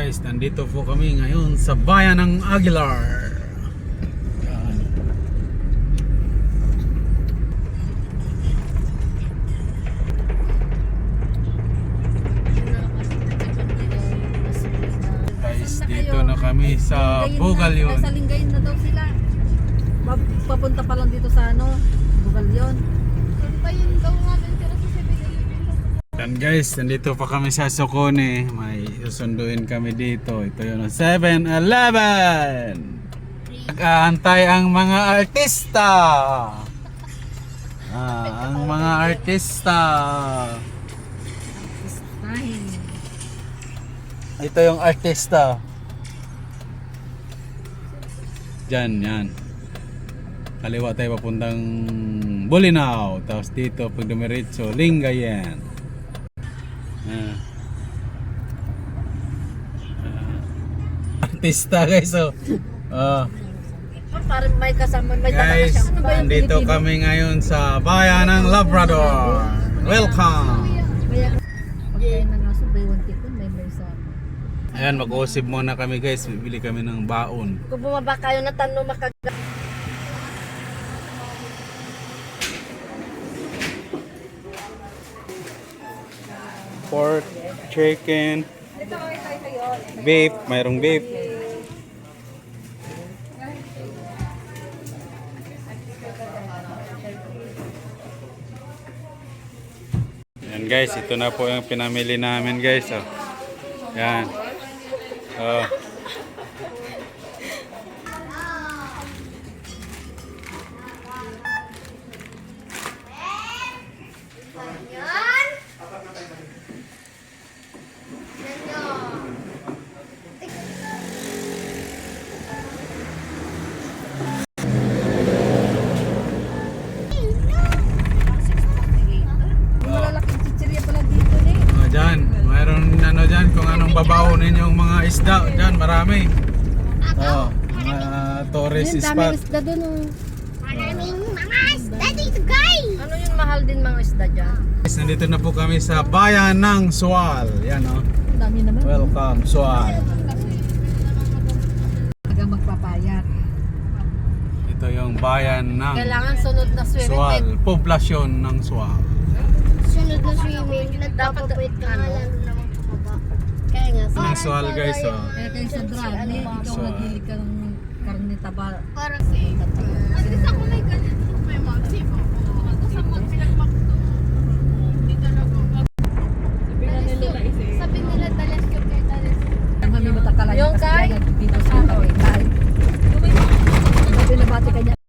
Guys, nandito po kami ngayon sa bayan ng Aguilar. Yan. Guys, dito na kami sa Bugalyon. Nasa Lingayen na daw sila. Papunta pa lang dito sa Bugalyon. Tayin daw natin sila sa 7-Eleven. Yan guys, nandito pa kami sa Socone. May susunduin kami dito. Ito yun, 7-Eleven. Nag-aantay ang mga artista. Ang mga artista. Ito yung artista. Diyan, yan. Kaliwa tayo papuntang Bolinao. Tapos dito pag dumiretso, Lingayen. Artista guys, oh. Parang may kasama, may Guys, kasama siya. nandito kami ngayon sa bayan ng Labrador. Welcome. Pagkain ng aso, buy one take one, may isa. Ayan, mag-uusip muna kami guys. Bibili kami ng baon. Kung bumaba kayo na tanong Pork, chicken, beef, mayroong beef. Yan guys, ito na po yung pinamili namin guys. Oh. Yan. Oh. malalaking chichirya pala dito eh. Oh, dyan, mayroon ano dyan kung anong babaonin yung mga isda dyan, marami. Oh, mga tourist Yung spot. daming isda doon oh. Maraming mga isda dito, guys! Ano yung mahal din mga isda dyan? Guys, nandito na po kami sa bayan ng Sual. Yan oh. Ang dami naman. Welcome, Sual. Taga magpapayat. Ito yung bayan ng Kailangan sunod na swimming Sual, poblasyon ng Sual. Sunod na swimming, nagpapapait ka nga ano? lalo naman pababa. Kaya nga, Ng Sual guys oh. Kaya kayo sa drami, ikaw So, nagili ka ng karne taba. parang safe. At least ako may ganyan. May maxi po. Tapos ang pinagmakdo. Hindi talaga. Sabi nila, talas yun kay talas. Mami matakala Yung kay? dito sa